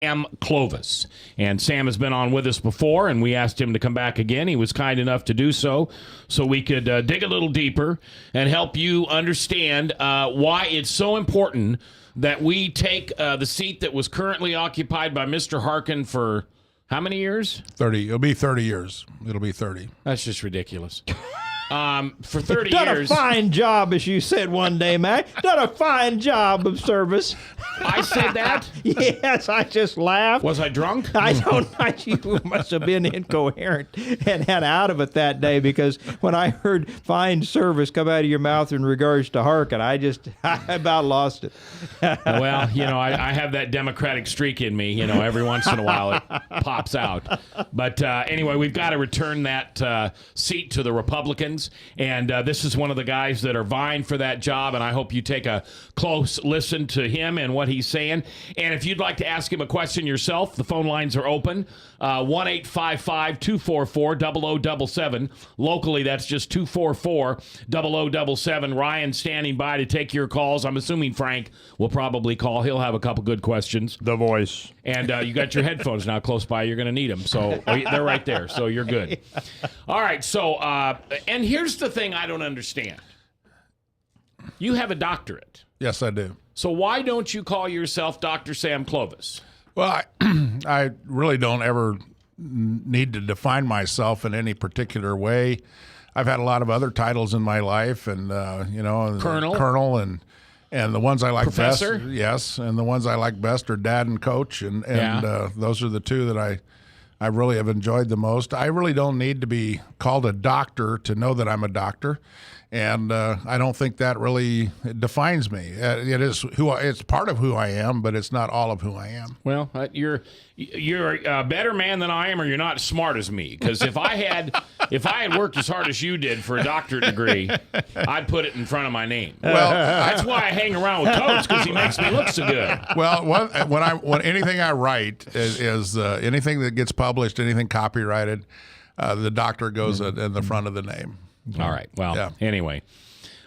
Sam Clovis. And Sam has been on with us before, and we asked him to come back again. He was kind enough to do so we could dig a little deeper and help you understand why it's so important that we take the seat that was currently occupied by Mr. Harkin for how many years? 30. It'll be 30 years. It'll be 30. That's just ridiculous. For 30 Done years. a fine job, as you said one day, Mac. Done a fine job of service. I said that? Yes, I just laughed. Was I drunk? I don't know. You must have been incoherent and had out of it that day, because when I heard fine service come out of your mouth in regards to Harkin, I about lost it. Well, I have that Democratic streak in me. Every once in a while it pops out. But anyway, we've got to return that seat to the Republicans. And this is one of the guys that are vying for that job, and I hope you take a close listen to him and what he's saying. And if you'd like to ask him a question yourself, the phone lines are open. 1-855-244-0077. Locally, that's just 244-0077. Ryan standing by to take your calls. I'm assuming Frank will probably call. He'll have a couple good questions. The voice. And you got your headphones now close by. You're going to need them. So they're right there. So you're good. All right. So, and here's the thing I don't understand. You have a doctorate. Yes, I do. So why don't you call yourself Dr. Sam Clovis? Well, I really don't ever need to define myself in any particular way. I've had a lot of other titles in my life, and Colonel, and the ones I like Professor? best, yes, and the ones I like best are Dad and Coach, and those are the two that I really have enjoyed the most. I really don't need to be called a doctor to know that I'm a doctor. And I don't think that really defines me. It's part of who I am, but it's not all of who I am. Well, you're a better man than I am, or you're not as smart as me. Because if I had worked as hard as you did for a doctorate degree, I'd put it in front of my name. Well, that's why I hang around with Coach, because he makes me look so good. Well, when anything I write is anything that gets published, anything copyrighted, the doctor goes in the front of the name. All right. Well, Anyway.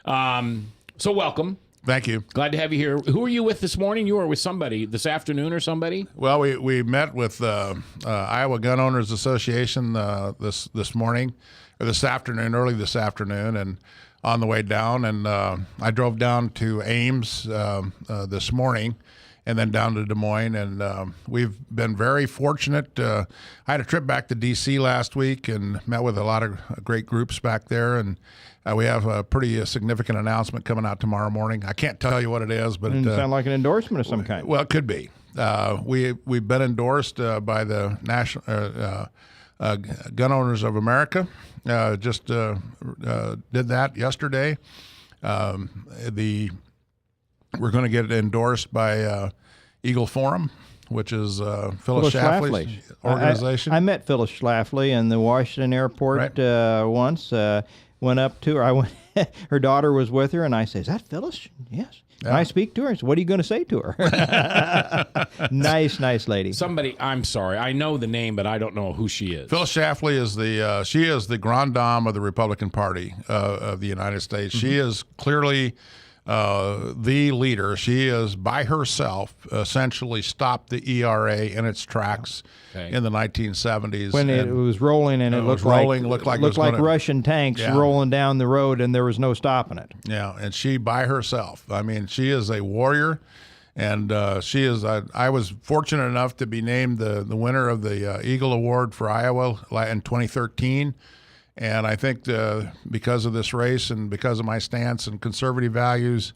So welcome. Thank you. Glad to have you here. Who were you with this morning? You were with somebody this afternoon or somebody? Well, we met with Iowa Gun Owners Association this morning, or this afternoon, early this afternoon, and on the way down. And I drove down to Ames this morning, and then down to Des Moines, and we've been very fortunate. I had a trip back to D.C. last week and met with a lot of great groups back there, and we have a pretty significant announcement coming out tomorrow morning. I can't tell you what it is, but it sound like an endorsement of some kind. Well, it could be. We've been endorsed by the National Gun Owners of America. Just did that yesterday. We're going to get endorsed by Eagle Forum, which is Phyllis Schlafly's organization. I met Phyllis Schlafly in the Washington airport once. Went up to her. Her daughter was with her, and I said, "Is that Phyllis?" Yes. Yeah. And I speak to her. So what are you going to say to her? Nice lady. I'm sorry. I know the name, but I don't know who she is. Phyllis Schlafly is the grande dame of the Republican Party of the United States. Mm-hmm. She is clearly the leader. She is by herself essentially stopped the ERA in its tracks in the 1970s when it was rolling, and it looked like Russian tanks rolling down the road, and there was no stopping it. Yeah, and she by herself. I mean, she is a warrior, and she is. I was fortunate enough to be named the winner of the Eagle Award for Iowa in 2013. And I think because of this race and because of my stance and conservative values,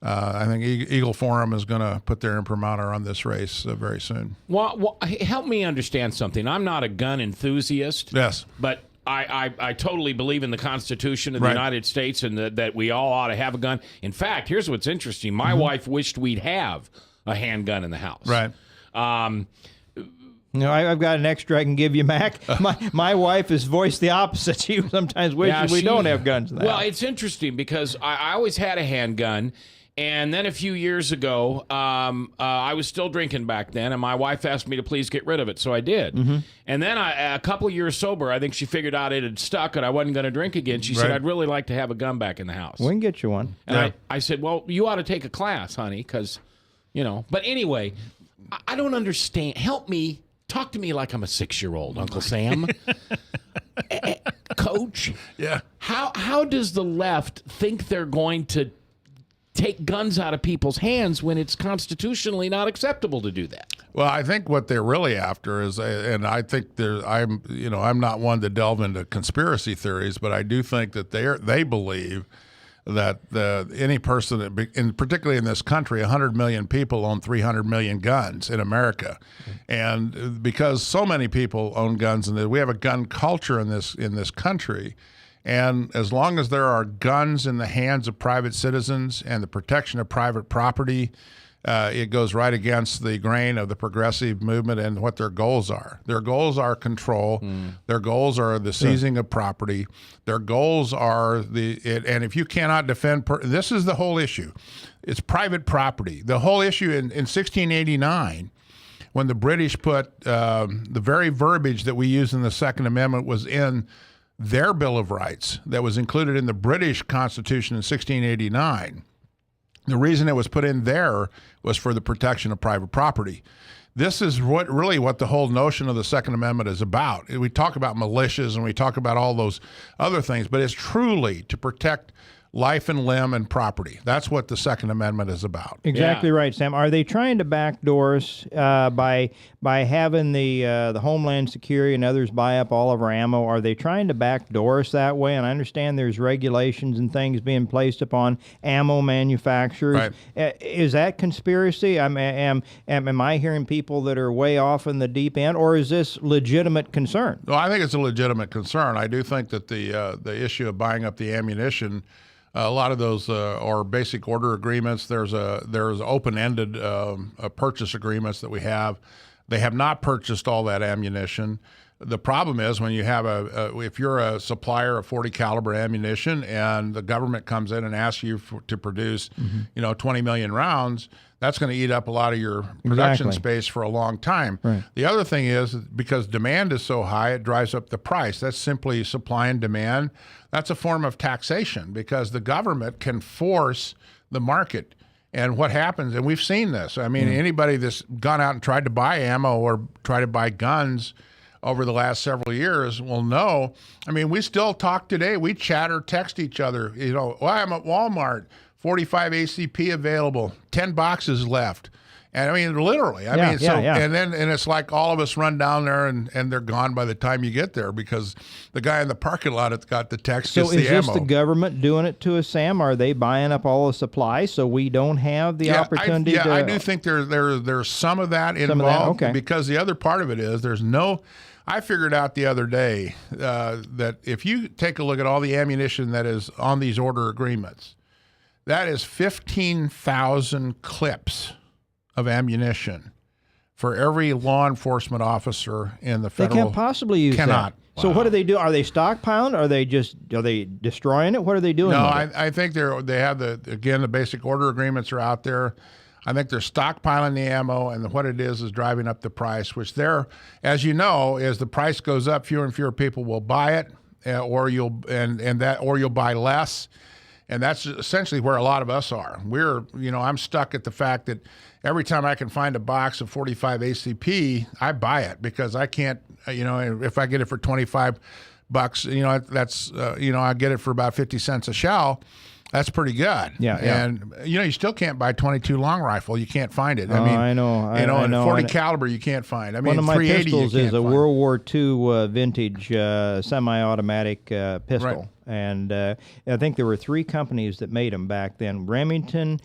I think Eagle Forum is going to put their imprimatur on this race very soon. Well, help me understand something. I'm not a gun enthusiast. Yes. But I totally believe in the Constitution of the United States, and that we all ought to have a gun. In fact, here's what's interesting. My wife wished we'd have a handgun in the house. Right. I've got an extra I can give you, Mac. My wife has voiced the opposite. She sometimes wishes we don't have guns in the house. It's interesting because I always had a handgun, and then a few years ago, I was still drinking back then, and my wife asked me to please get rid of it, so I did. Mm-hmm. And then a couple years sober, I think she figured out it had stuck and I wasn't going to drink again. She said, I'd really like to have a gun back in the house. We can get you one. And I said, well, you ought to take a class, honey, because, but anyway... I don't understand. Help me. Talk to me like I'm a 6-year-old, Uncle Sam. Coach, Yeah. how does the left think they're going to take guns out of people's hands when it's constitutionally not acceptable to do that? Well, I think what they're really after is, and I think I'm not one to delve into conspiracy theories, but I do think that they believe that any person, and particularly in this country, 100 million people own 300 million guns in America, and because so many people own guns, and we have a gun culture in this country, and as long as there are guns in the hands of private citizens and the protection of private property, it goes right against the grain of the progressive movement and what their goals are. Their goals are control. Their goals are the seizing of property. Their goals are and if you cannot defend, this is the whole issue. It's private property. The whole issue in 1689, when the British put the very verbiage that we use in the Second Amendment was in their Bill of Rights that was included in the British Constitution in 1689. The reason it was put in there was for the protection of private property. This is what the whole notion of the Second Amendment is about. We talk about militias and we talk about all those other things, but it's truly to protect life and limb and property. That's what the Second Amendment is about. Exactly right, Sam. Are they trying to backdoor us by having the Homeland Security and others buy up all of our ammo? Are they trying to backdoor us that way? And I understand there's regulations and things being placed upon ammo manufacturers. Right. Is that conspiracy? Am I hearing people that are way off in the deep end, or is this legitimate concern? Well, I think it's a legitimate concern. I do think that the issue of buying up the ammunition, a lot of those are basic order agreements. There's open-ended purchase agreements that we have. They have not purchased all that ammunition. The problem is when you have if you're a supplier of 40 caliber ammunition and the government comes in and asks you to produce, 20 million rounds, that's going to eat up a lot of your production space for a long time. Right. The other thing is because demand is so high, it drives up the price. That's simply supply and demand. That's a form of taxation because the government can force the market. And what happens, and we've seen this. I mean, anybody that's gone out and tried to buy ammo or try to buy guns over the last several years will know. I mean, we still talk today. We chat or text each other. I'm at Walmart, 45 ACP available, 10 boxes left. And I mean, literally, and it's like all of us run down there and they're gone by the time you get there because the guy in the parking lot that's got the text gets the ammo. So is this the government doing it to us, Sam? Are they buying up all the supplies so we don't have the opportunity I do think there's some of that involved. Okay. Because the other part of it is I figured out the other day that if you take a look at all the ammunition that is on these order agreements, that is 15,000 clips of ammunition for every law enforcement officer in the federal. They can't possibly use cannot. that. So what do they do? Are they stockpiling? Are they destroying it? What are they doing? No, I think they have the basic order agreements are out there. I think they're stockpiling the ammo, and what it is driving up the price, which as you know, as the price goes up, fewer and fewer people will buy it, or you'll buy less. And that's essentially where a lot of us are. I'm stuck at the fact that every time I can find a box of 45 ACP, I buy it because I can't, if I get it for $25, that's, I get it for about 50 cents a shell. That's pretty good. Yeah. And, you still can't buy 22 long rifle. You can't find it. I know. And 40 caliber you can't find. I mean, one of my 380 pistols is a find. World War II vintage semi-automatic pistol. Right. And I think there were 3 companies that made them back then. Remington,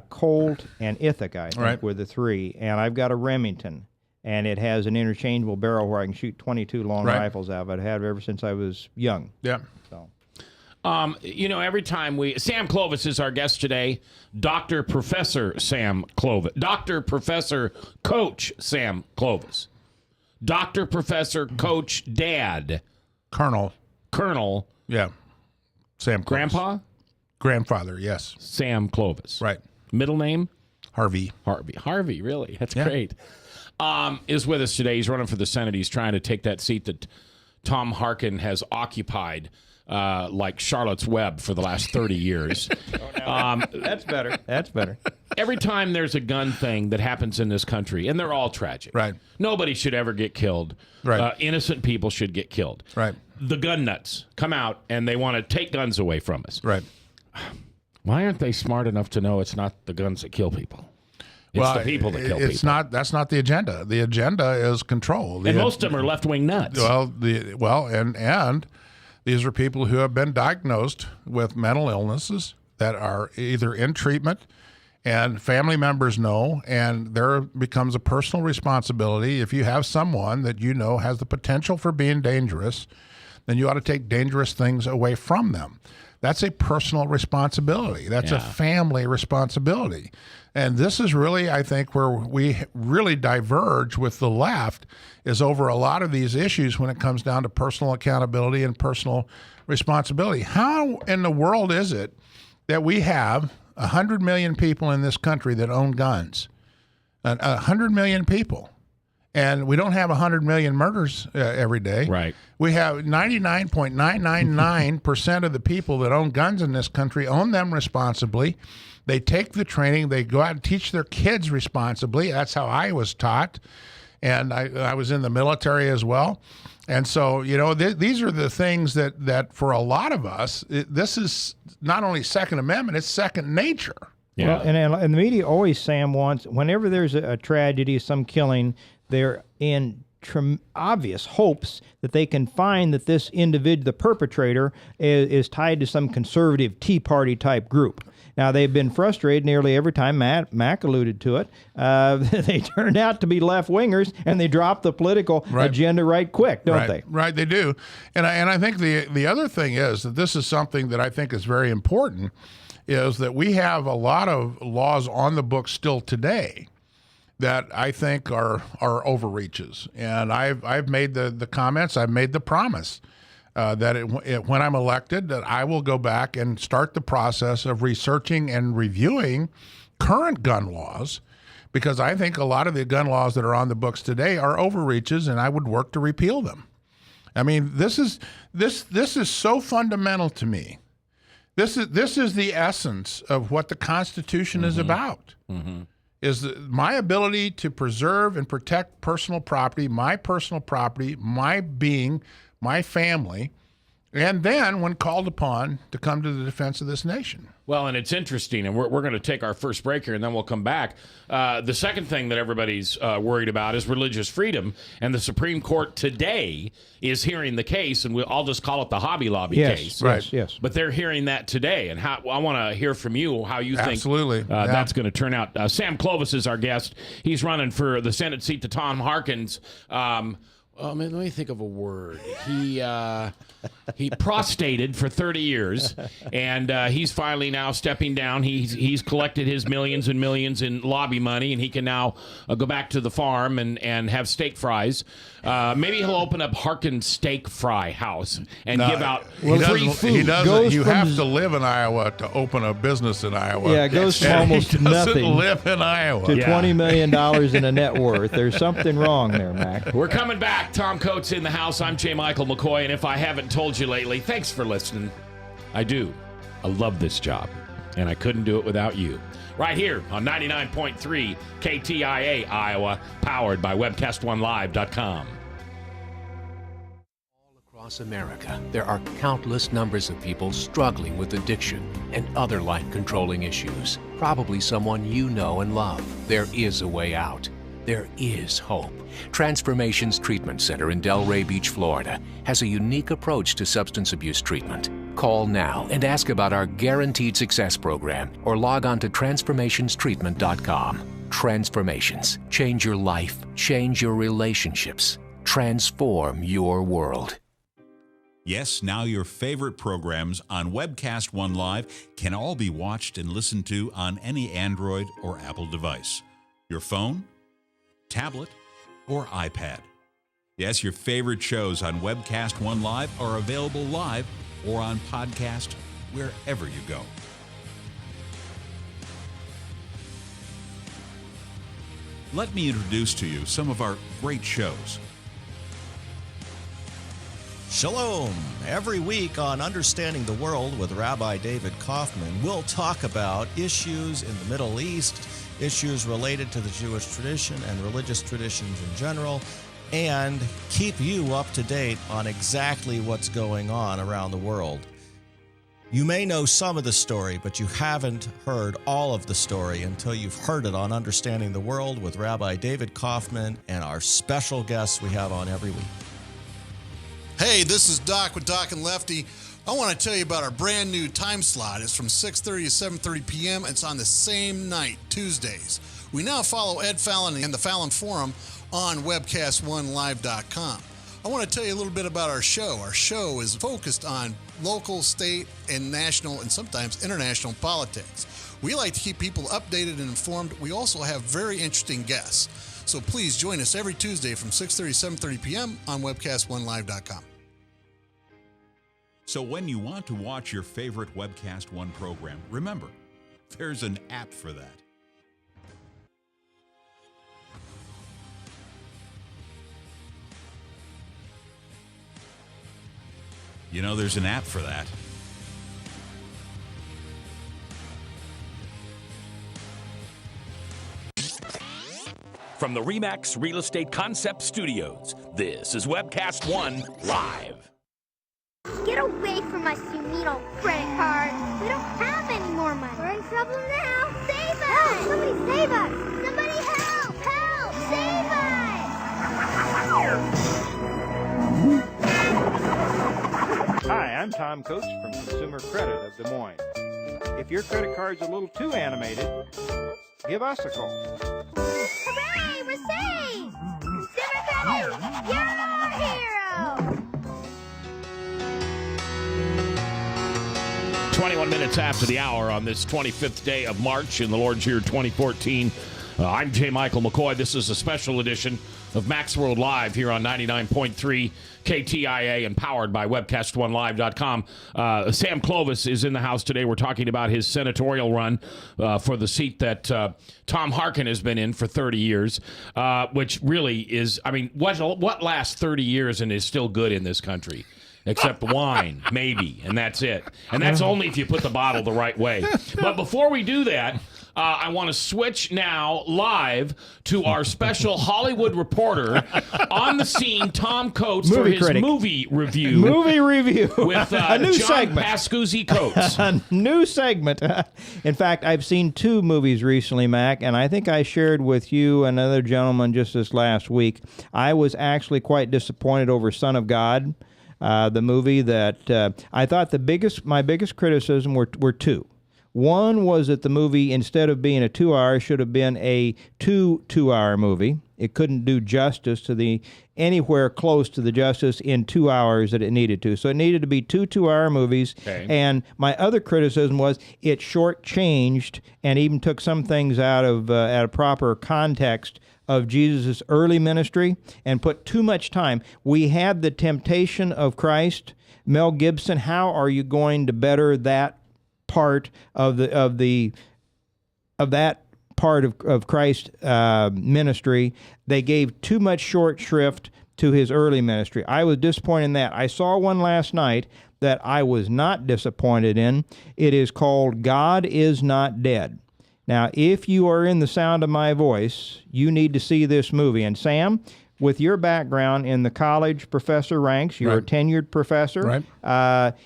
Colt, and Ithaca, I think, were the 3. And I've got a Remington. And it has an interchangeable barrel where I can shoot 22 long rifles out of it. I've had it ever since I was young. Yeah. So. Every time Sam Clovis is our guest today, Dr. Professor Sam Clovis, Dr. Professor Coach Sam Clovis, Dr. Professor Coach Dad, Colonel. Yeah. Sam Clovis. Grandpa? Grandfather, yes. Sam Clovis. Right. Middle name? Harvey, really? That's great. Is with us today. He's running for the Senate. He's trying to take that seat that Tom Harkin has occupied. like Charlotte's Web for the last 30 years. That's better. That's better. Every time there's a gun thing that happens in this country, and they're all tragic. Right. Nobody should ever get killed. Right. Innocent people should get killed. Right. The gun nuts come out and they want to take guns away from us. Right. Why aren't they smart enough to know it's not the guns that kill people? It's the people that kill people. That's not the agenda. The agenda is control. And most of them are left-wing nuts. And these are people who have been diagnosed with mental illnesses that are either in treatment, and family members know, and there becomes a personal responsibility. If you have someone that you know has the potential for being dangerous, then you ought to take dangerous things away from them. That's a personal responsibility. That's a family responsibility. And this is really, I think, where we really diverge with the left, is over a lot of these issues when it comes down to personal accountability and personal responsibility. How in the world is it that we have 100 million people in this country that own guns? 100 million people. And we don't have 100 million murders every day. Right. We have 99.999% of the people that own guns in this country own them responsibly. They take the training. They go out and teach their kids responsibly. That's how I was taught. And I was in the military as well. And so, these are the things that for a lot of us, this is not only Second Amendment, it's second nature. Yeah. Well, and the media always, Sam, wants, whenever there's a tragedy, some killing, they're in obvious hopes that they can find that this individual, the perpetrator, is tied to some conservative Tea Party type group. Now, they've been frustrated nearly every time. Mac alluded to it. They turned out to be left-wingers, and they drop the political agenda right quick, don't they? Right, they do. And I think the other thing is that this is something that I think is very important, is that we have a lot of laws on the books still today that I think are overreaches. And I've made the comments, I've made the promise that when I'm elected, that I will go back and start the process of researching and reviewing current gun laws, because I think a lot of the gun laws that are on the books today are overreaches, and I would work to repeal them. I mean, this is so fundamental to me. This is the essence of what the Constitution is about. Mm-hmm. Is my ability to preserve and protect personal property, my being, my family, and then, when called upon, to come to the defense of this nation. Well, and it's interesting, and we're going to take our first break here, and then we'll come back. The second thing that everybody's worried about is religious freedom, and the Supreme Court today is hearing the case, and I'll just call it the Hobby Lobby case. Yes. But they're hearing that today, and I want to hear from you how you think that's going to turn out. Sam Clovis is our guest. He's running for the Senate seat to Tom Harkin's. Let me think of a word. He prostrated for 30 years, and he's finally now stepping down. He's collected his millions and millions in lobby money, and he can now go back to the farm and have steak fries. Maybe he'll open up Harkin's Steak Fry House and give out free food. He doesn't. You have to live in Iowa to open a business in Iowa. Yeah, it goes from almost nothing live in Iowa to $20 million in a net worth. There's something wrong there, Mac. We're coming back. Tom Coates in the house. I'm J. Michael McCoy, and if I haven't told you lately, thanks for listening. I do. I love this job, and I couldn't do it without you. Right here on 99.3 KTIA Iowa, powered by WebcastOneLive.com. Across America, there are countless numbers of people struggling with addiction and other life-controlling issues. Probably someone you know and love. There is a way out. There is hope. Transformations Treatment Center in Delray Beach, Florida, has a unique approach to substance abuse treatment. Call now and ask about our Guaranteed Success program, or log on to transformationstreatment.com. Transformations. Change your life. Change your relationships. Transform your world. Yes, now your favorite programs on Webcast One Live can all be watched and listened to on any Android or Apple device. Your phone, tablet, or iPad. Yes, your favorite shows on Webcast One Live are available live or on podcast wherever you go. Let me introduce to you some of our great shows. Shalom. Every week on Understanding the World with Rabbi David Kaufman, we'll talk about issues in the Middle East, issues related to the Jewish tradition and religious traditions in general, and keep you up to date on exactly what's going on around the world. You may know some of the story, but you haven't heard all of the story until you've heard it on Understanding the World with Rabbi David Kaufman and our special guests we have on every week. Hey, this is Doc with Doc and Lefty. I want to tell you about our brand new time slot. It's from 6:30 to 7:30 p.m. It's on the same night, Tuesdays. We now follow Ed Fallon and the Fallon Forum on webcast1live.com. I want to tell you a little bit about our show. Our show is focused on local, state, and national, and sometimes international politics. We like to keep people updated and informed. We also have very interesting guests. So please join us every Tuesday from 6:30 to 7:30 p.m. on webcast1live.com. So when you want to watch your favorite Webcast One program, remember, there's an app for that. You know, there's an app for that. From the RE/MAX Real Estate Concept Studios, this is Webcast One Live. Get away from us, you mean old credit card. We don't have any more money. We're in trouble now. Save us! Help! Somebody save us! Somebody help! Help! Save us! Hi, I'm Tom Coates from Consumer Credit of Des Moines. If your credit card's a little too animated, give us a call. Hooray! We're saved! Consumer Credit, you're our hero! 21 minutes after the hour on this 25th day of March in the Lord's year 2014. I'm J. Michael McCoy. This is a special edition of Max World Live here on 99.3 KTIA and powered by webcast1live.com. Sam Clovis is in the house today. We're talking about his senatorial run for the seat that Tom Harkin has been in for 30 years, which really is, I mean, what lasts 30 years and is still good in this country? Except wine, maybe, and that's it. And that's only if you put the bottle the right way. But before we do that, I want to switch now live to our special Hollywood reporter on the scene, Tom Coates, for his movie review. Movie review. With a new John segment. Pascuzzi Coates. A new segment. In fact, I've seen two movies recently, Mac, and I think I shared with you another gentleman just this last week. I was actually quite disappointed over Son of God, the movie that I thought my biggest criticism were two. One was that the movie, instead of being a 2-hour, should have been a two-hour movie. It couldn't do justice to anywhere close to the justice in 2 hours that it needed to. So it needed to be two 2-hour movies. Okay. And my other criticism was it shortchanged and even took some things out of a proper context of Jesus' early ministry and put too much time. We had the temptation of Christ. Mel Gibson, how are you going to better that part of that part of Christ's ministry? They gave too much short shrift to his early ministry. I was disappointed in that. I saw one last night that I was not disappointed in. It is called God Is Not Dead. Now, if you are in the sound of my voice, you need to see this movie. And Sam, with your background in the college professor ranks, you're a tenured professor,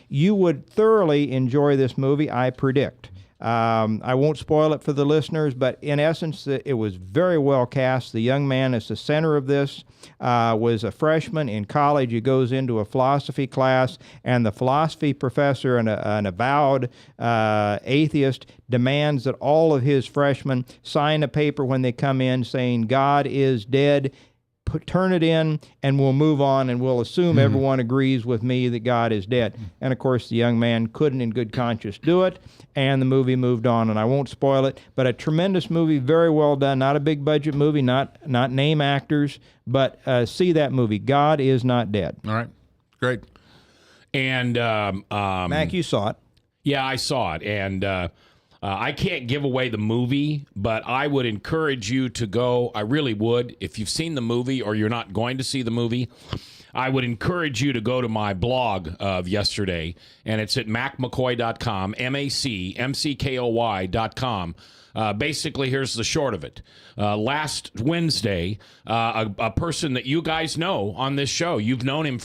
you would thoroughly enjoy this movie, I predict. I won't spoil it for the listeners, but in essence, it was very well cast. The young man is the center of this, was a freshman in college. He goes into a philosophy class, and the philosophy professor, an avowed atheist, demands that all of his freshmen sign a paper when they come in saying, God is dead. Turn it in, and we'll move on, and we'll assume everyone agrees with me that God is dead. And, of course, the young man couldn't in good conscience do it, and the movie moved on, and I won't spoil it. But a tremendous movie, very well done. Not a big-budget movie, not name actors, but see that movie. God Is Not Dead. All right. Great. And Mac, you saw it. Yeah, I saw it, and I can't give away the movie, but I would encourage you to go. I really would. If you've seen the movie or you're not going to see the movie, I would encourage you to go to my blog of yesterday, and it's at macmccoy.com, MacMcKoy.com. Basically, here's the short of it. Last Wednesday, a person that you guys know on this show, you've known him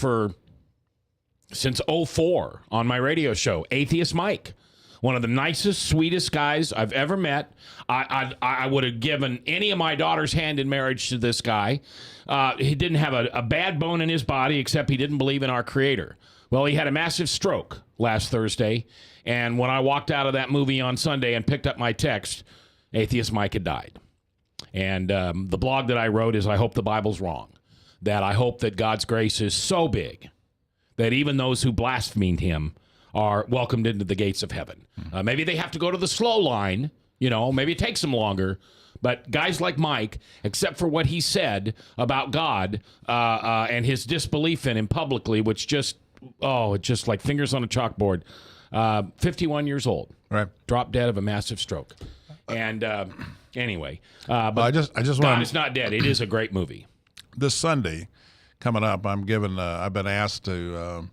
since 2004 on my radio show, Atheist Mike. One of the nicest, sweetest guys I've ever met. I would have given any of my daughter's hand in marriage to this guy. He didn't have a bad bone in his body, except he didn't believe in our Creator. Well, he had a massive stroke last Thursday, and when I walked out of that movie on Sunday and picked up my text, Atheist Mike had died. And the blog that I wrote is, I hope the Bible's wrong. That I hope that God's grace is so big that even those who blasphemed him are welcomed into the gates of heaven. Maybe they have to go to the slow line, maybe it takes them longer, but guys like Mike, except for what he said about God and his disbelief in him publicly, which just like fingers on a chalkboard, 51 years old, right, dropped dead of a massive stroke. And anyway, but I just God is not dead. It is a great movie. This Sunday coming up, I've been asked to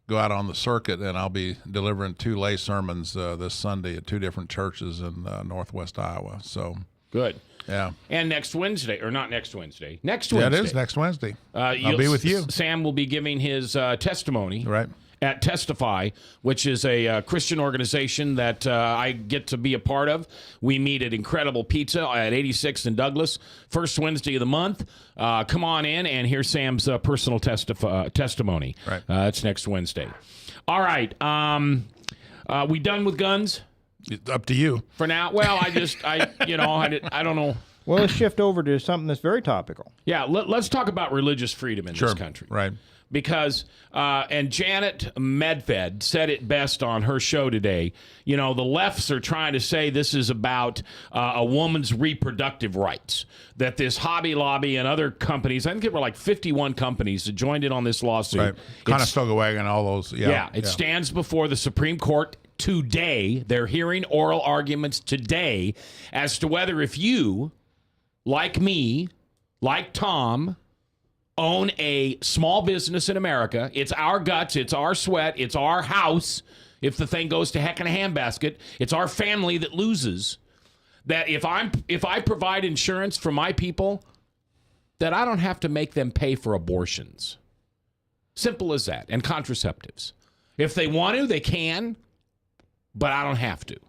go out on the circuit, and I'll be delivering 2 lay sermons this Sunday at 2 different churches in Northwest Iowa. So good. Yeah. And next Wednesday, or not next Wednesday, next Yeah, Wednesday. it is next Wednesday. I'll be with you. Sam will be giving his testimony. Right. At Testify, which is a Christian organization that I get to be a part of. We meet at Incredible Pizza at 86th and Douglas, first Wednesday of the month. Come on in and hear Sam's personal testimony. Right. It's next Wednesday. All right. We done with guns? It's up to you. For now? Well, I don't know. Well, let's shift over to something that's very topical. Yeah, let's talk about religious freedom in this country. Right. Because, and Janet Medved said it best on her show today, the lefts are trying to say this is about a woman's reproductive rights, that this Hobby Lobby and other companies, I think there were like 51 companies that joined in on this lawsuit. Right. Conestoga Wagon, all those. Yeah. It stands before the Supreme Court today. They're hearing oral arguments today as to whether if you, like me, like Tom, own a small business in America, it's our guts, it's our sweat, it's our house. If the thing goes to heck in a handbasket, it's our family that loses. That if I provide insurance for my people, that I don't have to make them pay for abortions. Simple as that. And contraceptives. If they want to, they can, but I don't have to.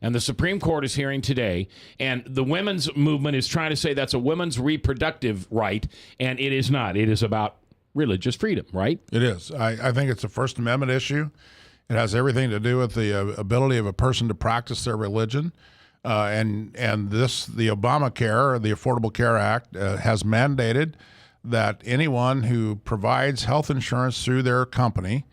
And the Supreme Court is hearing today, and the women's movement is trying to say that's a women's reproductive right, and it is not. It is about religious freedom, right? It is. I think it's a First Amendment issue. It has everything to do with the ability of a person to practice their religion. And the Obamacare, the Affordable Care Act, has mandated that anyone who provides health insurance through their company,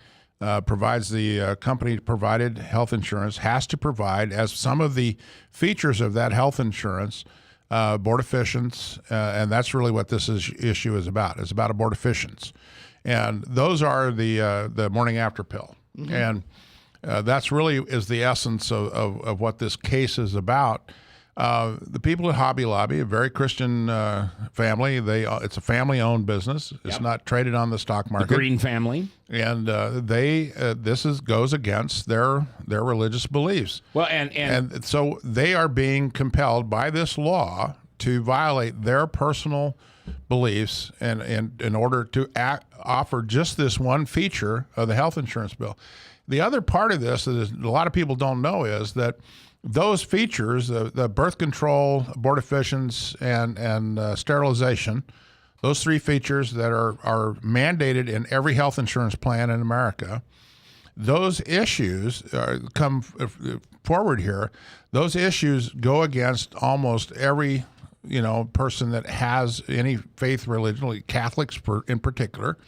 provides the company-provided health insurance, has to provide, as some of the features of that health insurance, abortifacients, and that's really what this issue is about. It's about abortifacients. And those are the morning after pill. Mm-hmm. And that's really is the essence of what this case is about. The people at Hobby Lobby, a very Christian family, it's a family-owned business. It's not traded on the stock market. The Green family, and this goes against their religious beliefs. Well, and so they are being compelled by this law to violate their personal beliefs, and in order to offer just this one feature of the health insurance bill. The other part of this that a lot of people don't know is that those features, the birth control, abortifacients, and sterilization, those 3 features that are mandated in every health insurance plan in America, those issues come forward here. Those issues go against almost every person that has any faith religion, like Catholics in particular,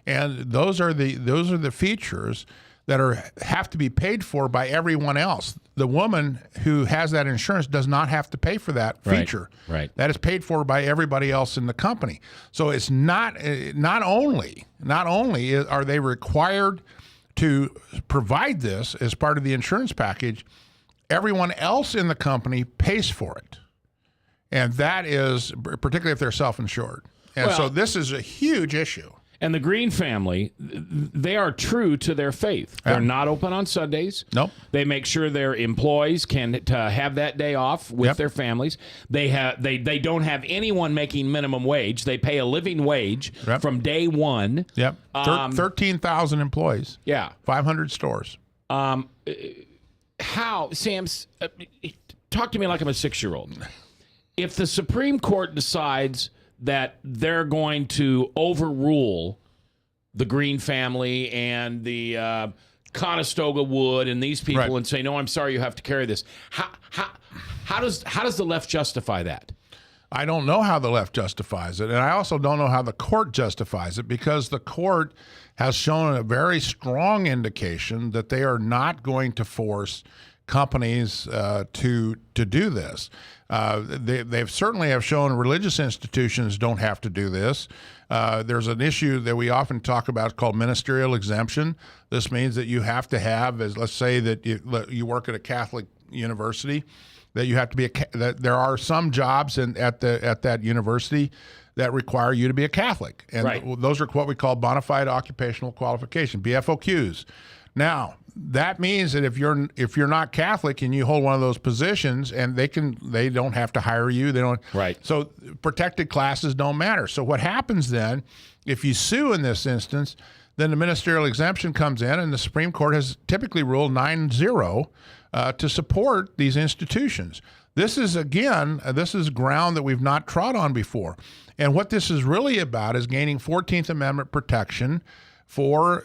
and those are the features that have to be paid for by everyone else. The woman who has that insurance does not have to pay for that feature. Right. That is paid for by everybody else in the company. So it's not only are they required to provide this as part of the insurance package, everyone else in the company pays for it. And that is particularly if they're self-insured. And so this is a huge issue. And the Green family, they are true to their faith. They're not open on Sundays. Nope. They make sure their employees can have that day off with their families. They don't have anyone making minimum wage. They pay a living wage from day one. Yep. 13,000 employees. Yeah. 500 stores. How, Sam, talk to me like I'm a 6-year-old. If the Supreme Court decides that they're going to overrule the Green family and the Conestoga Wood and these people and say, no, I'm sorry, you have to carry this. How does the left justify that? I don't know how the left justifies it, and I also don't know how the court justifies it, because the court has shown a very strong indication that they are not going to force companies to do this. They've certainly have shown religious institutions don't have to do this. There's an issue that we often talk about called ministerial exemption. This means that you have to have, as let's say that you work at a Catholic university, that you have to be that there are some jobs at that university that require you to be a Catholic, and those are what we call bona fide occupational qualification, BFOQs. Now, that means that if you're not Catholic and you hold one of those positions, and they don't have to hire you, they don't. Right. So protected classes don't matter. So what happens then, if you sue in this instance, then the ministerial exemption comes in, and the Supreme Court has typically ruled 9-0 to support these institutions. This is ground that we've not trod on before. And what this is really about is gaining 14th Amendment protection for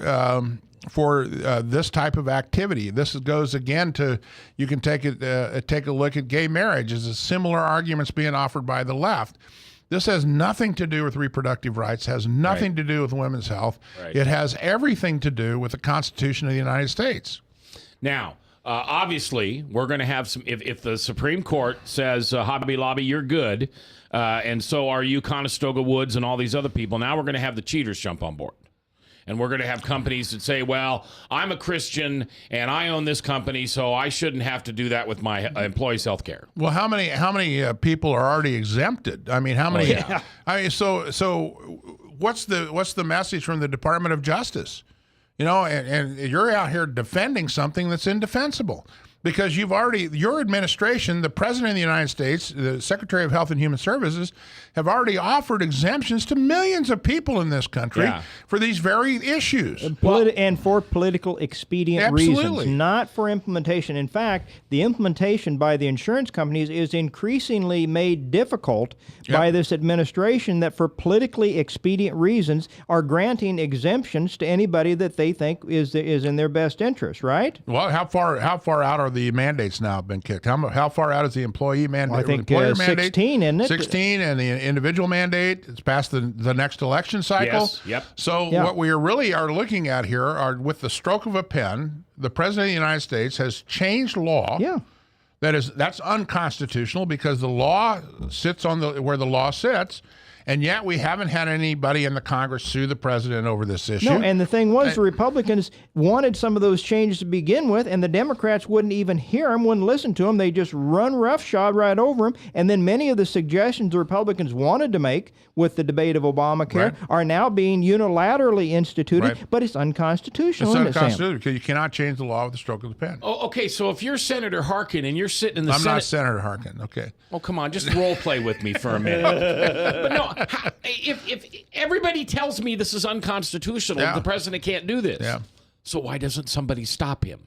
this type of activity. This goes again to, you can take a look at gay marriage as a similar arguments being offered by the left. This has nothing to do with reproductive rights, has nothing to do with women's health. Right. It has everything to do with the Constitution of the United States. Now, obviously, we're going to have some, if the Supreme Court says, Hobby Lobby, you're good, and so are you, Conestoga Woods, and all these other people, now we're going to have the cheaters jump on board. And we're going to have companies that say, well, I'm a Christian and I own this company, so I shouldn't have to do that with my employees' health care. Well, how many people are already exempted? I mean, how many? I mean, so what's the message from the Department of Justice? You know, and you're out here defending something that's indefensible. Because your administration, the President of the United States, the Secretary of Health and Human Services, have already offered exemptions to millions of people in this country for these very issues. And for political expedient reasons, not for implementation. In fact, the implementation by the insurance companies is increasingly made difficult by this administration, that for politically expedient reasons are granting exemptions to anybody that they think is in their best interest, right? Well, how far out are the mandates now been kicked? How far out is the employee mandate? Well, I think 16, isn't it? 16, and the individual mandate. It's past the next election cycle. Yes. Yep. So what we really are looking at here are, with the stroke of a pen, the President of the United States has changed law. Yeah. That's unconstitutional, because the law sits on where the law sits. And yet we haven't had anybody in the Congress sue the president over this issue. No, and the thing was, the Republicans wanted some of those changes to begin with, and the Democrats wouldn't even hear them, wouldn't listen to them. They just run roughshod right over them. And then many of the suggestions the Republicans wanted to make with the debate of Obamacare are now being unilaterally instituted, but it's unconstitutional. It's unconstitutional because you cannot change the law with the stroke of the pen. Oh, okay. So if you're Senator Harkin and you're sitting in the Senate... I'm not Senator Harkin, okay. Oh, come on. Just role play with me for a minute. But no, if everybody tells me this is unconstitutional, the president can't do this. Yeah. So why doesn't somebody stop him?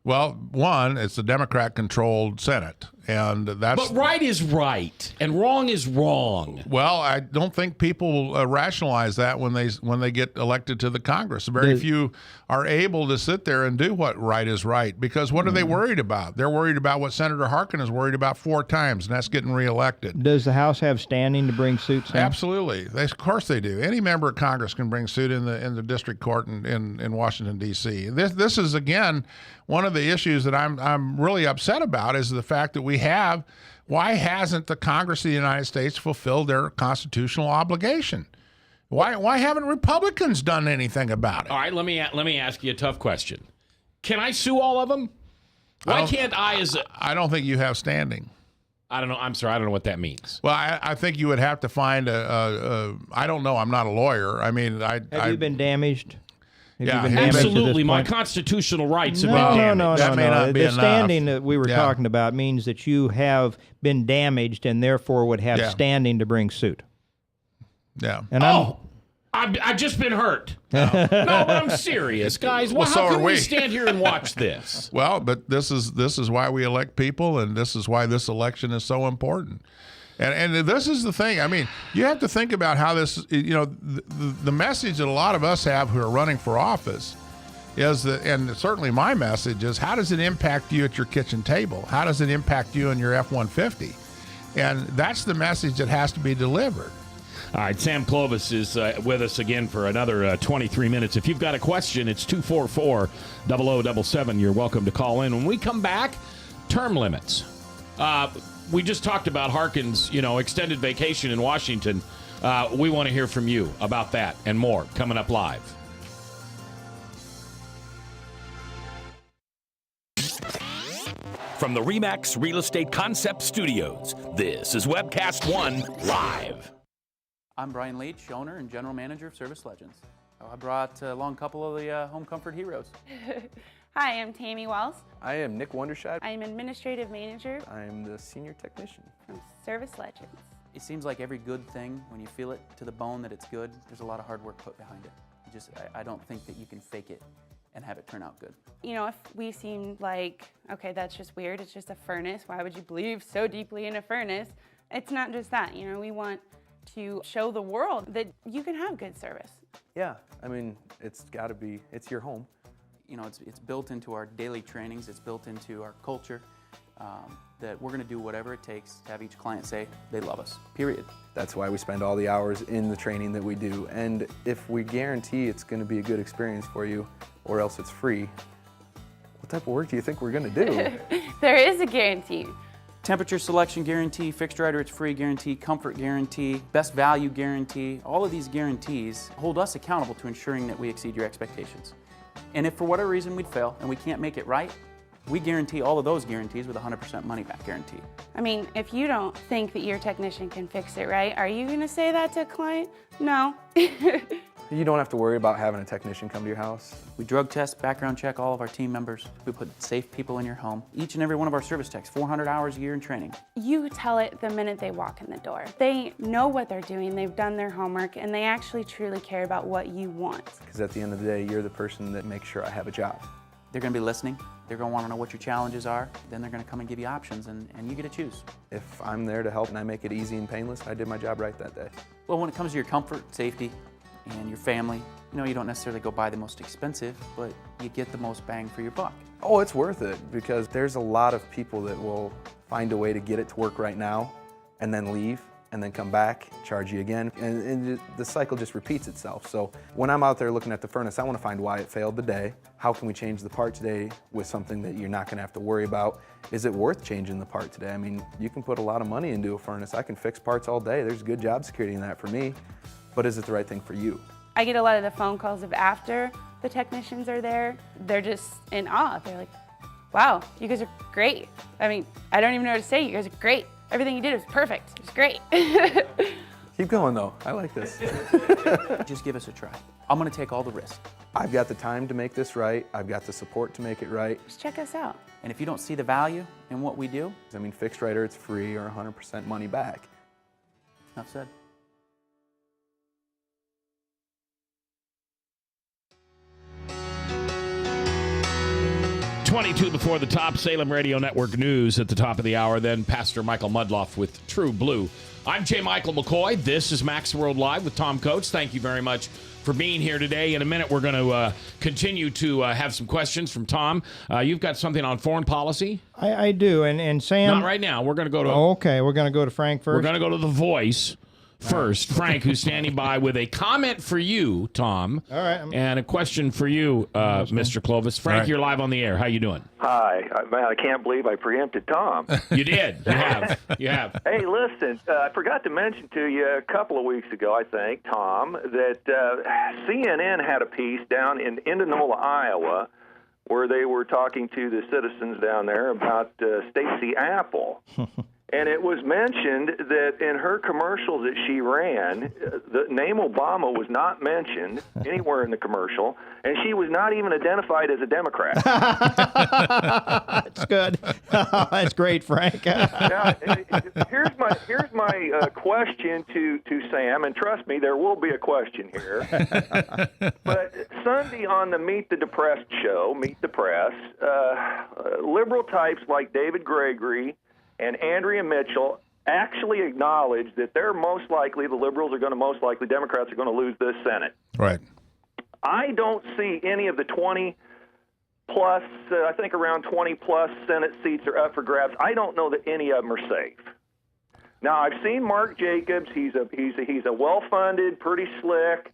Well, one, it's the Democrat-controlled Senate, and that's... But right is right, and wrong is wrong. Well, I don't think people rationalize that when they get elected to the Congress. Very few are able to sit there and do what right is right, because what are they worried about? They're worried about what Senator Harkin is worried about 4 times, and that's getting reelected. Does the House have standing to bring suits in? Absolutely. Of course they do. Any member of Congress can bring suit in the district court in Washington, D.C. This is, again, one of the issues that I'm really upset about, is the fact that why hasn't the Congress of the United States fulfilled their constitutional obligation? Why haven't Republicans done anything about it? All right, let me ask you a tough question. Can I sue all of them? Why can't I I don't think you have standing. I don't know. I'm sorry. I don't know what that means. Well, I think you would have to find I don't know. I'm not a lawyer. I mean, Have you been damaged? Have Yeah, you been damaged to this Absolutely. My point? constitutional rights have No, been no, damaged. no, That no, may no. not be The enough. standing that we were Yeah. talking about means that you have been damaged and therefore would have Yeah. standing to bring suit. Yeah. And I've just been hurt. No, but I'm serious, guys. Well, How so can are we we. stand here and watch this? Well, but this is why we elect people, and this is why this election is so important. And this is the thing. I mean, you have to think about how this. The message that a lot of us have who are running for office is that, and certainly my message is, how does it impact you at your kitchen table? How does it impact you in your F-150? And that's the message that has to be delivered. All right, Sam Clovis is with us again for another 23 minutes. If you've got a question, it's 244-0077. You're welcome to call in. When we come back, term limits. We just talked about Harkin's, extended vacation in Washington. We want to hear from you about that and more coming up live. From the RE/MAX Real Estate Concept Studios, this is Webcast One Live. I'm Brian Leach, owner and general manager of Service Legends. I brought along a couple of the home comfort heroes. Hi, I'm Tammy Wells. I am Nick Wondershad. I'm administrative manager I'm the senior technician. from Service Legends. It seems like every good thing, when you feel it to the bone that it's good, there's a lot of hard work put behind it. I don't think that you can fake it and have it turn out good. If we seem like, okay, that's just weird, it's just a furnace, why would you believe so deeply in a furnace? It's not just that, we want to show the world that you can have good service. Yeah, I mean, it's your home. It's built into our daily trainings, it's built into our culture, that we're gonna do whatever it takes to have each client say they love us, period. That's why we spend all the hours in the training that we do. And if we guarantee it's gonna be a good experience for you, or else it's free, what type of work do you think we're gonna do? There is a guarantee. Temperature selection guarantee, fixed right or it's free guarantee, comfort guarantee, best value guarantee. All of these guarantees hold us accountable to ensuring that we exceed your expectations. And if for whatever reason we'd fail and we can't make it right, we guarantee all of those guarantees with a 100% money back guarantee. I mean, if you don't think that your technician can fix it right, are you gonna say that to a client? No. You don't have to worry about having a technician come to your house. We drug test, background check all of our team members. We put safe people in your home. Each and every one of our service techs, 400 hours a year in training. You tell it the minute they walk in the door. They know what they're doing, they've done their homework, and they actually truly care about what you want. Because at the end of the day, you're the person that makes sure I have a job. They're gonna be listening. They're gonna wanna know what your challenges are. Then they're gonna come and give you options, and you get to choose. If I'm there to help and I make it easy and painless, I did my job right that day. Well, when it comes to your comfort, safety, and your family, you don't necessarily go buy the most expensive, but you get the most bang for your buck. Oh, it's worth it, because there's a lot of people that will find a way to get it to work right now and then leave and then come back, charge you again, and the cycle just repeats itself. So when I'm out there looking at the furnace, I want to find why it failed today. How can we change the part today with something that you're not going to have to worry about? Is it worth changing the part today? I mean, you can put a lot of money into a furnace. I can fix parts all day. There's good job security in that for me, but is it the right thing for you? I get a lot of the phone calls of after the technicians are there. They're just in awe. They're like, wow, you guys are great. I mean, I don't even know what to say. You guys are great. Everything you did was perfect. It was great. Keep going though, I like this. Just give us a try. I'm gonna take all the risk. I've got the time to make this right. I've got the support to make it right. Just check us out. And if you don't see the value in what we do, I mean, fixed right or it's free or 100% money back. enough said. .22 before the top, Salem Radio Network news at the top of the hour. Then Pastor Michael Mudloff with True Blue. I'm J. Michael McCoy. This is Max World Live with Tom Coates. Thank you very much for being here today. In a minute, we're going to continue to have some questions from Tom. You've got something on foreign policy? I do, and Sam... Not right now. We're going to go to... Oh, okay, we're going to go to Frank first. We're going to go to The Voice first. Frank, who's standing by with a comment for you, Tom. All right. And a question for you, Mr. Clovis. Frank, right. You're live on the air. How you doing? Hi. Man, I can't believe I preempted Tom. You did. You have. You have. Hey, listen, I forgot to mention to you a couple of weeks ago, I think, Tom, that CNN had a piece down in Indianola, Iowa, where they were talking to the citizens down there about Stacey Apple. And it was mentioned that in her commercials that she ran, the name Obama was not mentioned anywhere in the commercial, and she was not even identified as a Democrat. That's good. That's great, Frank. Now, here's my question to Sam, and trust me, there will be a question here. But Sunday on the Meet the Depressed show, Meet the Press, liberal types like David Gregory and Andrea Mitchell actually acknowledge that they're most likely, the liberals are going to most likely, Democrats are going to lose this Senate. Right. I don't see any of the 20 plus, I think around 20 plus Senate seats are up for grabs. I don't know that any of them are safe. Now, I've seen Mark Jacobs. He's a well-funded, pretty slick,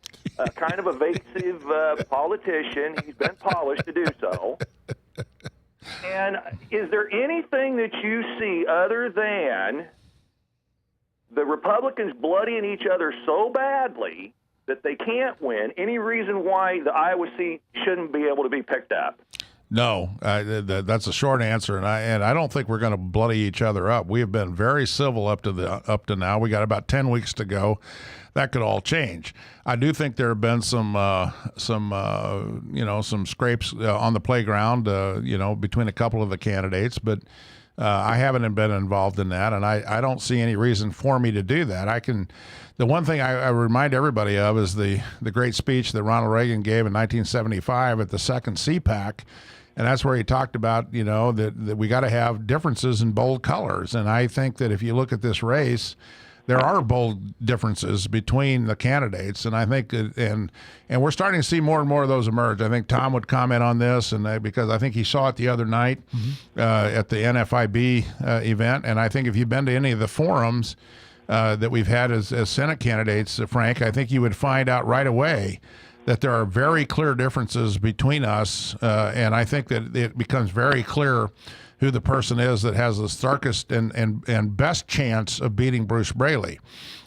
kind of evasive politician. He's been polished to do so. And is there anything that you see other than the Republicans bloodying each other so badly that they can't win? Any reason why the Iowa seat shouldn't be able to be picked up? No, that's a short answer, and I don't think we're going to bloody each other up. We have been very civil up to now. We got about 10 weeks to go. That could all change. I do think there have been some scrapes on the playground, between a couple of the candidates, but I haven't been involved in that, and I don't see any reason for me to do that. The one thing I remind everybody of is the great speech that Ronald Reagan gave in 1975 at the second CPAC. And that's where he talked about, that we got to have differences in bold colors. And I think that if you look at this race, there are bold differences between the candidates, and I think, and we're starting to see more and more of those emerge. I think Tom would comment on this, and because I think he saw it the other night at the NFIB event, and I think if you've been to any of the forums that we've had as Senate candidates, Frank, I think you would find out right away that there are very clear differences between us, and I think that it becomes very clear who the person is that has the starkest and best chance of beating Bruce Braley,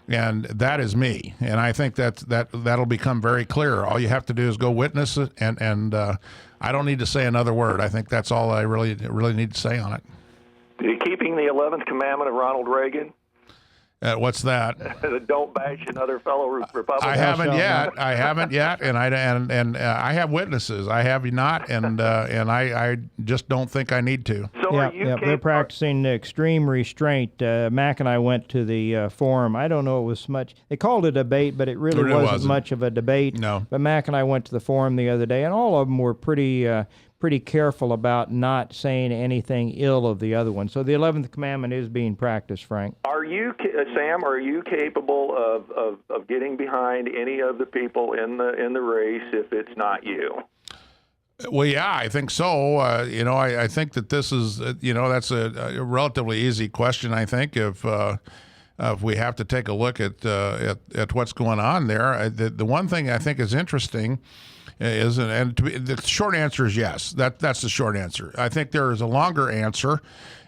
and that is me. And I think that'll become very clear. All you have to do is go witness it, and I don't need to say another word. I think that's all I really need to say on it. Are you keeping the 11th commandment of Ronald Reagan? What's that? Don't bash another fellow Republican. I haven't yet, and I have witnesses. I have not, and I just don't think I need to. So they're practicing extreme restraint. Mac and I went to the forum. I don't know it was much. They called it a debate, but it really wasn't much of a debate. No. But Mac and I went to the forum the other day, and all of them were pretty careful about not saying anything ill of the other one. So the 11th commandment is being practiced, Frank. Are you, Sam, are you capable of getting behind any of the people in the race if it's not you? Well, yeah, I think so. I think that this is, that's a relatively easy question. I think if we have to take a look at what's going on there, the one thing I think is interesting is, the short answer is yes. That's the short answer. I think there is a longer answer,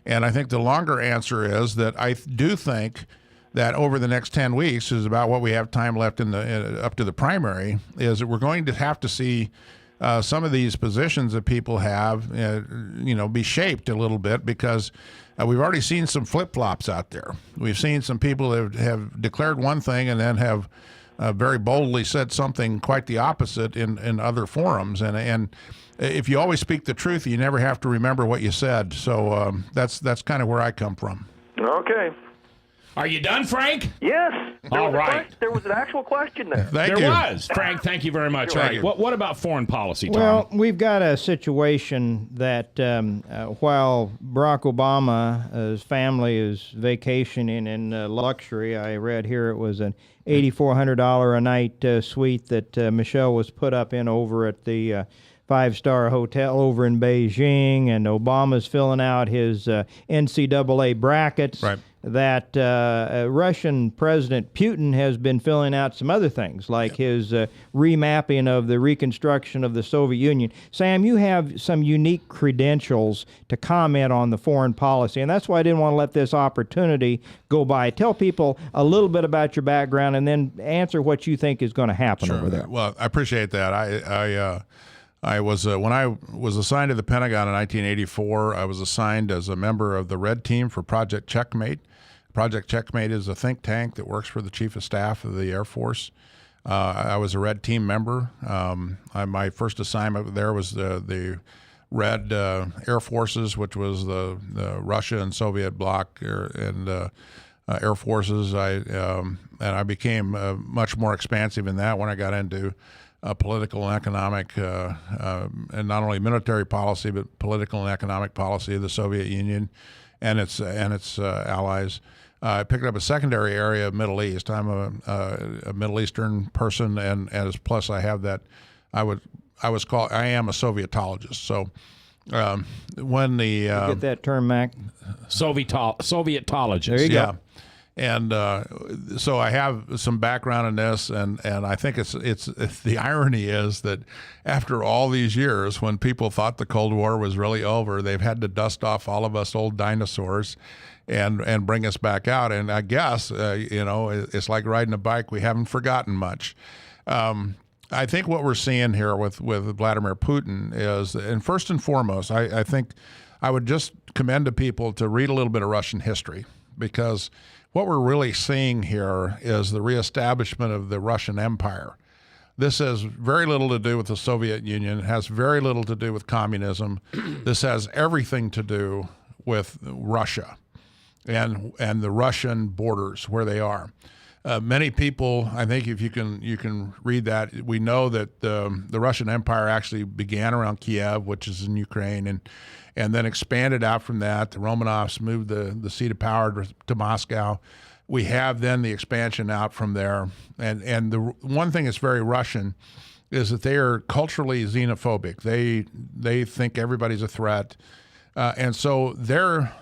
and I think the longer answer is that I do think that over the next 10 weeks is about what we have time left up to the primary, is that we're going to have to see some of these positions that people have, be shaped a little bit, because we've already seen some flip-flops out there. We've seen some people that have declared one thing and then have very boldly said something quite the opposite in other forums. And if you always speak the truth, you never have to remember what you said. So that's kind of where I come from. Okay. Are you done, Frank? Yes. All right. There was an actual question there. Thank you. There was. Frank, thank you very much. All right. What about foreign policy, Tom? Well, we've got a situation that while Barack Obama's family is vacationing in luxury, I read here it was an $8,400 a night suite that Michelle was put up in over at the five-star hotel over in Beijing, and Obama's filling out his NCAA brackets. Right. That Russian President Putin has been filling out some other things, like his remapping of the reconstruction of the Soviet Union. Sam, you have some unique credentials to comment on the foreign policy, and that's why I didn't want to let this opportunity go by. Tell people a little bit about your background, and then answer what you think is going to happen over there. Well, I appreciate that. I was when I was assigned to the Pentagon in 1984, I was assigned as a member of the Red Team for Project Checkmate. Project Checkmate is a think tank that works for the Chief of Staff of the Air Force. I was a Red Team member. My first assignment there was the Red Air Forces, which was the Russia and Soviet bloc Air Forces. I became much more expansive in that when I got into political and economic, and not only military policy, but political and economic policy of the Soviet Union and its allies. I picked up a secondary area of Middle East. I'm a Middle Eastern person, and as plus I have that. I am a Sovietologist. So when the you get that term, Mac? Sovietologist. There you go. And so I have some background in this, and I think it's the irony is that after all these years, when people thought the Cold War was really over, they've had to dust off all of us old dinosaurs and bring us back out. And I guess it's like riding a bike; we haven't forgotten much. I think what we're seeing here with Vladimir Putin is, and first and foremost, I think I would just commend to people to read a little bit of Russian history, because what we're really seeing here is the reestablishment of the Russian Empire. This has very little to do with the Soviet Union. It has very little to do with communism. This has everything to do with Russia and the Russian borders, where they are. Many people, I think, if you can read that, we know that the Russian Empire actually began around Kiev, which is in Ukraine, and then expanded out from that. The Romanovs moved the seat of power to Moscow. We have then the expansion out from there. And the one thing that's very Russian is that they are culturally xenophobic. They think everybody's a threat. And so their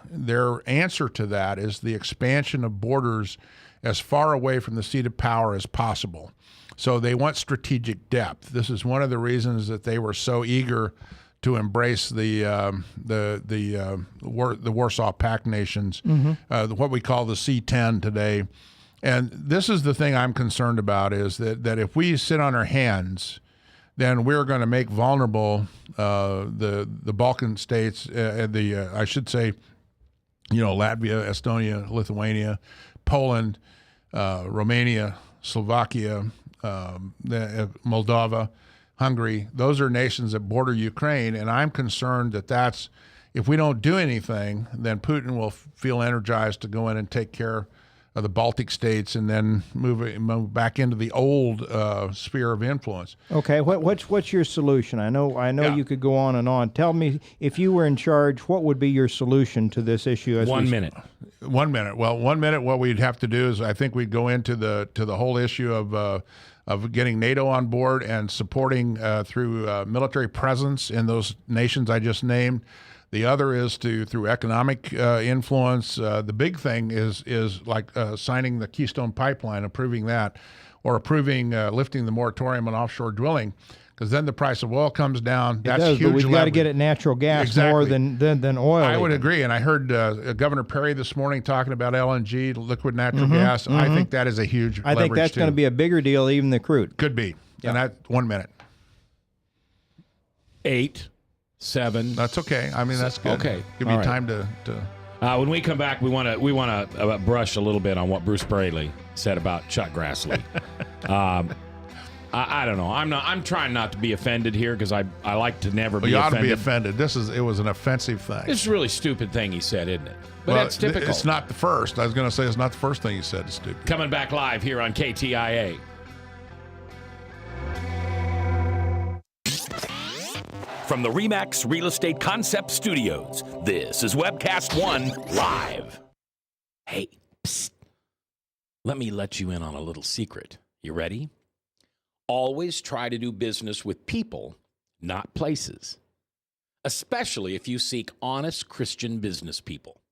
answer to that is the expansion of borders as far away from the seat of power as possible. So they want strategic depth. This is one of the reasons that they were so eager to embrace the Warsaw Pact nations, what we call the C10 today. And this is the thing I'm concerned about, is that if we sit on our hands, then we're going to make vulnerable the Balkan states, I should say, Latvia, Estonia, Lithuania, Poland, Romania, Slovakia, Moldova, Hungary. Those are nations that border Ukraine, and I'm concerned that if we don't do anything, then Putin will feel energized to go in and take care of the Baltic states and then move back into the old sphere of influence. Okay, what's your solution? I know you could go on and on. Tell me, if you were in charge, what would be your solution to this issue? 1 minute. 1 minute. Well, 1 minute. What we'd have to do is, I think we'd go into the whole issue of getting NATO on board and supporting through military presence in those nations I just named. The other is through economic influence. The big thing is like signing the Keystone Pipeline, approving that, or approving lifting the moratorium on offshore drilling, because then the price of oil comes down. That's huge. But we've got to get at natural gas more than oil. I would agree, and I heard Governor Perry this morning talking about LNG, liquid natural gas. I think that is a huge leverage. I think that's going to be a bigger deal even than crude. Could be. Yeah. And that 1 minute. 8, 7. That's okay. I mean, that's good. Okay. Give me time to. When we come back, we want to brush a little bit on what Bruce Braley said about Chuck Grassley. I don't know. I'm trying not to be offended here, because I like to never be offended. You ought to be offended. It was an offensive thing. It's a really stupid thing he said, isn't it? But that's typical. It's not the first. I was going to say it's not the first thing he said is stupid. Coming back live here on KTIA. From the RE/MAX Real Estate Concept Studios, this is Webcast One Live. Hey, psst. Let me let you in on a little secret. You ready? Always try to do business with people, not places. Especially if you seek honest Christian business people.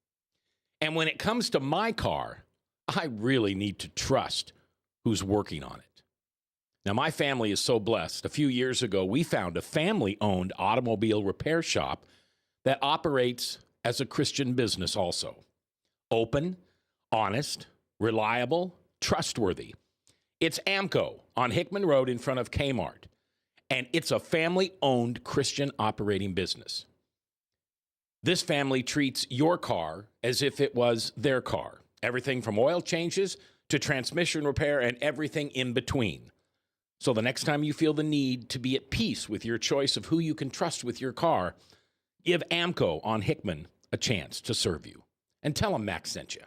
And when it comes to my car, I really need to trust who's working on it. Now, my family is so blessed. A few years ago, we found a family-owned automobile repair shop that operates as a Christian business also. Open, honest, reliable, trustworthy. It's AMCO on Hickman Road in front of Kmart, and it's a family-owned Christian operating business. This family treats your car as if it was their car. Everything from oil changes to transmission repair and everything in between. So the next time you feel the need to be at peace with your choice of who you can trust with your car, give AMCO on Hickman a chance to serve you. And tell them Max sent you.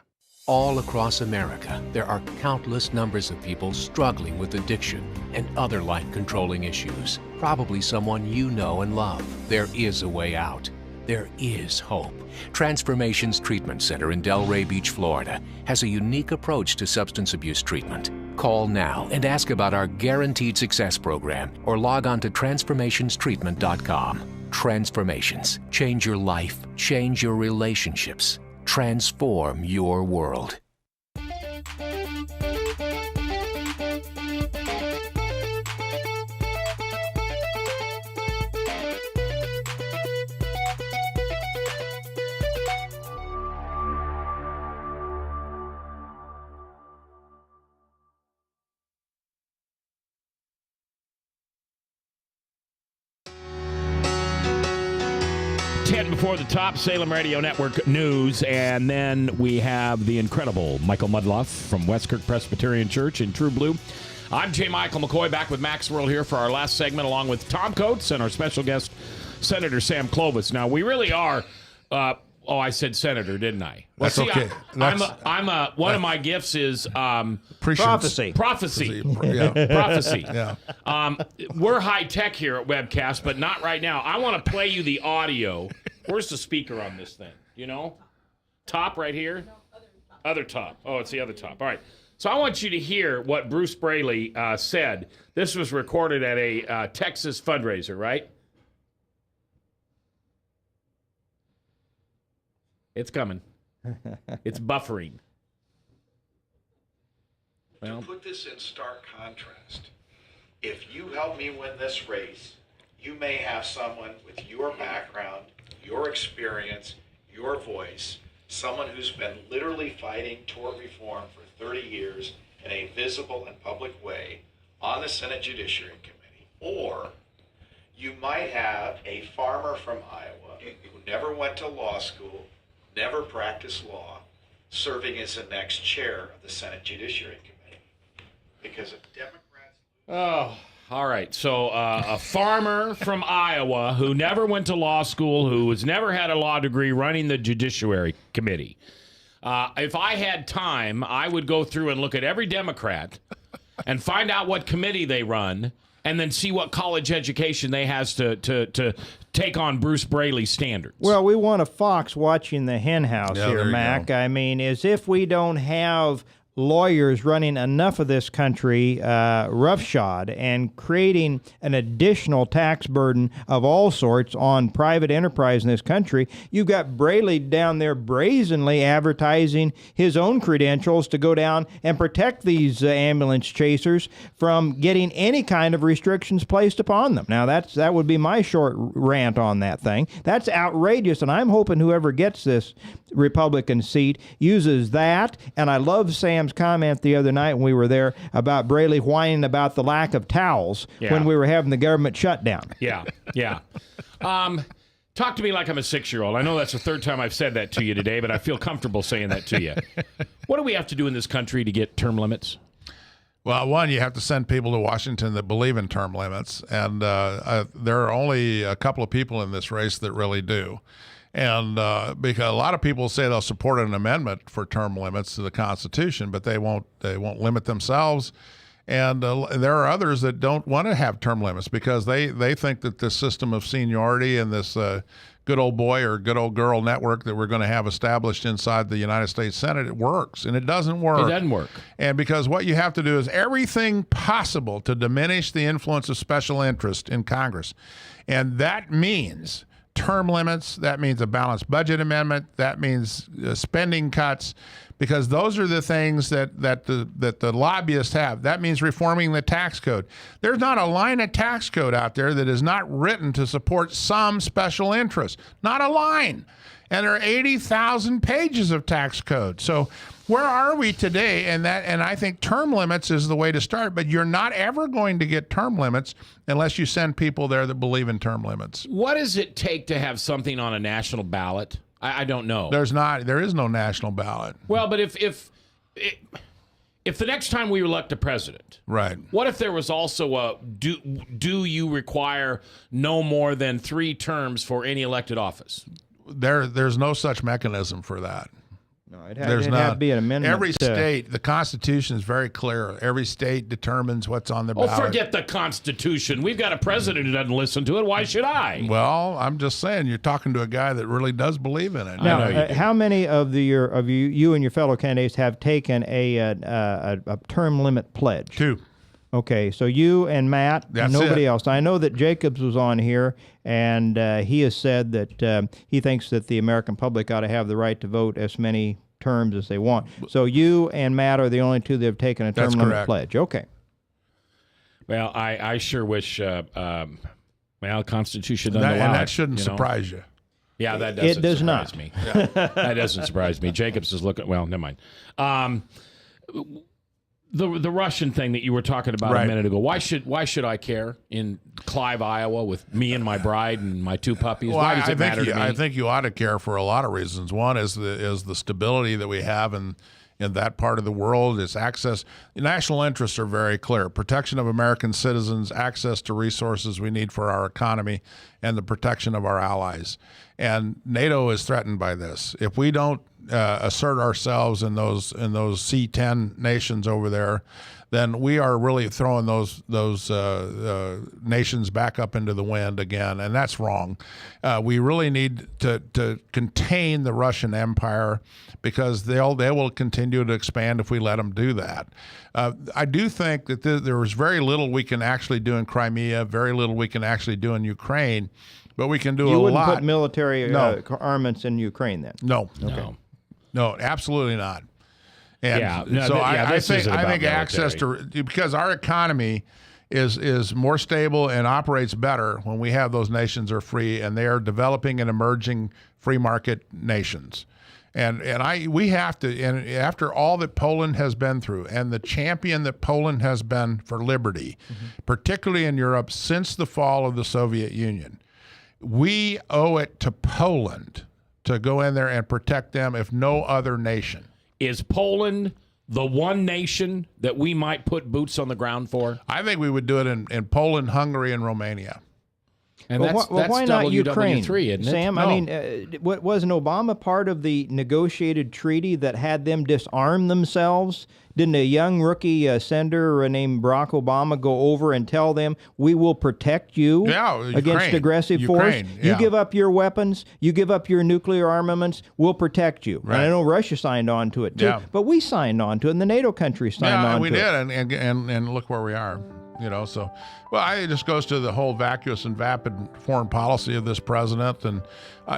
All across America, there are countless numbers of people struggling with addiction and other life-controlling issues. Probably someone you know and love. There is a way out. There is hope. Transformations Treatment Center in Delray Beach, Florida, has a unique approach to substance abuse treatment. Call now and ask about our Guaranteed Success program or log on to transformationstreatment.com. Transformations. Change your life. Change your relationships. Transform your world. Before the top, Salem Radio Network news, and then we have the incredible Michael Mudloff from Westkirk Presbyterian Church in True Blue. I'm J. Michael McCoy, back with Max World here for our last segment, along with Tom Coates and our special guest, Senator Sam Clovis. Now, we really are... I said senator, didn't I? Well, That's okay. One of my gifts is prophecy. Prophecy. Yeah. Prophecy. Yeah. We're high tech here at Webcast, but not right now. I want to play you the audio. Where's the speaker on this thing? You know? Top right here? Other top. Oh, it's the other top. All right. So I want you to hear what Bruce Braley said. This was recorded at a Texas fundraiser, right? It's coming. It's buffering. Well, to put this in stark contrast, if you help me win this race, you may have someone with your background, your experience, your voice, someone who's been literally fighting tort reform for 30 years in a visible and public way on the Senate Judiciary Committee. Or you might have a farmer from Iowa who never went to law school, never practiced law, serving as the next chair of the Senate Judiciary Committee. Because if Democrats... Oh, all right. So a farmer from Iowa who never went to law school, who has never had a law degree, running the Judiciary Committee. If I had time, I would go through and look at every Democrat and find out what committee they run, and then see what college education they has to take on Bruce Braley's standards. Well, we want a fox watching the hen house here, Mac. I mean, as if we don't have lawyers running enough of this country roughshod and creating an additional tax burden of all sorts on private enterprise in this country. You've got Braley down there brazenly advertising his own credentials to go down and protect these ambulance chasers from getting any kind of restrictions placed upon them. Now, that would be my short rant on that thing. That's outrageous, and I'm hoping whoever gets this Republican seat uses that. And I love Sam's comment the other night when we were there about Braley whining about the lack of towels when we were having the government shutdown. Yeah. Talk to me like I'm a 6-year-old. I know that's the third time I've said that to you today, but I feel comfortable saying that to you. What do we have to do in this country to get term limits? Well, one, you have to send people to Washington that believe in term limits, and there are only a couple of people in this race that really do. And because a lot of people say they'll support an amendment for term limits to the Constitution, but they won't limit themselves. And there are others that don't want to have term limits because they think that this system of seniority and this good old boy or good old girl network that we're going to have established inside the United States Senate, it works. And it doesn't work. It doesn't work. And because what you have to do is everything possible to diminish the influence of special interest in Congress. And that means term limits, that means a balanced budget amendment, that means spending cuts, because those are the things that the lobbyists have. That means reforming the tax code. There's not a line of tax code out there that is not written to support some special interest. Not a line. And there are 80,000 pages of tax code. So where are we today? And I think term limits is the way to start, but you're not ever going to get term limits unless you send people there that believe in term limits. What does it take to have something on a national ballot I don't know. There is no national ballot. Well, but if the next time we elect a president, right? What if there was also a do you require no more than 3 terms for any elected office? There's no such mechanism for that. No, it'd have to be an amendment. Every state, the Constitution is very clear. Every state determines what's on the ballot. Oh, forget the Constitution. We've got a president who doesn't listen to it. Why should I? Well, I'm just saying, you're talking to a guy that really does believe in it. Now, how many of you and your fellow candidates have taken a term limit pledge? 2. Okay, so you and Matt, nobody else. I know that Jacobs was on here, and he has said that he thinks that the American public ought to have the right to vote as many terms as they want. So you and Matt are the only 2 that have taken a term limit pledge. Okay. Well, I sure wish, Constitution doesn't allow and that it, shouldn't surprise you. Yeah, that doesn't does surprise not. me. That doesn't surprise me. Jacobs is looking, well, never mind. The Russian thing that you were talking about a minute ago. Why should I care in Clive, Iowa, with me and my bride and my 2 puppies? Well, why does it matter to me? I think you ought to care for a lot of reasons. One is the stability that we have in that part of the world. It's access. National interests are very clear: protection of American citizens, access to resources we need for our economy, and the protection of our allies. And NATO is threatened by this. If we don't assert ourselves in those C10 nations over there, then we are really throwing those nations back up into the wind again, and that's wrong. We really need to contain the Russian Empire, because they will continue to expand if we let them do that. I do think that there is very little we can actually do in Crimea, very little we can actually do in Ukraine, but we can do a lot. You wouldn't put military armaments in Ukraine then? No. Okay. No, absolutely not. And I think access to, because our economy is more stable and operates better when we have those nations are free and they are developing and emerging free market nations. And we have to, and after all that Poland has been through and the champion that Poland has been for liberty, particularly in Europe since the fall of the Soviet Union, we owe it to Poland to go in there and protect them if no other nation. Is Poland the one nation that we might put boots on the ground for? I think we would do it in Poland, Hungary, and Romania. And that's why not Ukraine, WW3, isn't it? Sam? No. I mean, wasn't Obama part of the negotiated treaty that had them disarm themselves? Didn't a young rookie senator named Barack Obama go over and tell them, we will protect you against aggressive force? You give up your weapons, you give up your nuclear armaments, we'll protect you. Right. And I know Russia signed on to it, too. But we signed on to it, and the NATO countries signed on to it. Yeah, we did, and look where we are. So, it just goes to the whole vacuous and vapid foreign policy of this president. And,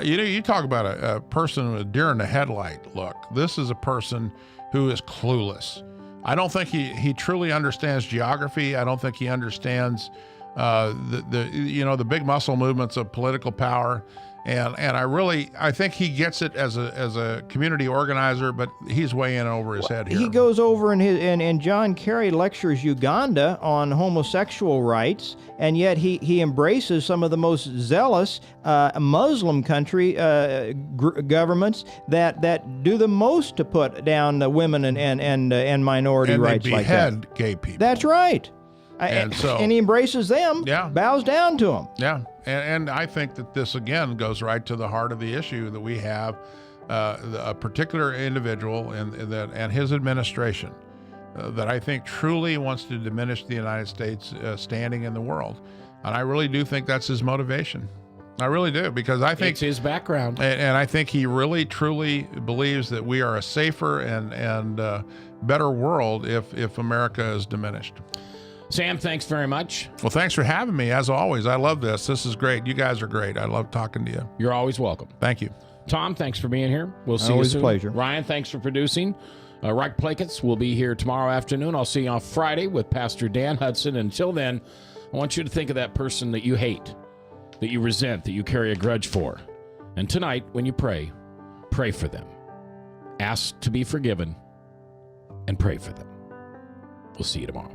you talk about a person with a deer in the headlight look. This is a person who is clueless. I don't think he truly understands geography. I don't think he understands the big muscle movements of political power. And I think he gets it as a community organizer, but he's way in over his head here. He goes over and John Kerry lectures Uganda on homosexual rights, and yet he embraces some of the most zealous Muslim country governments that do the most to put down the women and minority rights like that. And they behead gay people. That's right. And he embraces them, bows down to them. Yeah, and I think that this, again, goes right to the heart of the issue that we have, a particular individual and his administration that I think truly wants to diminish the United States standing in the world. And I really do think that's his motivation. I really do, because I think it's his background. And I think he really, truly believes that we are a safer and better world if America is diminished. Sam, thanks very much. Well, thanks for having me. As always, I love this. This is great. You guys are great. I love talking to you. You're always welcome. Thank you. Tom, thanks for being here. We'll see always you soon. A pleasure. Ryan, thanks for producing. Reich Plaketz will be here tomorrow afternoon. I'll see you on Friday with Pastor Dan Hudson. Until then, I want you to think of that person that you hate, that you resent, that you carry a grudge for. And tonight, when you pray for them. Ask to be forgiven and pray for them. We'll see you tomorrow.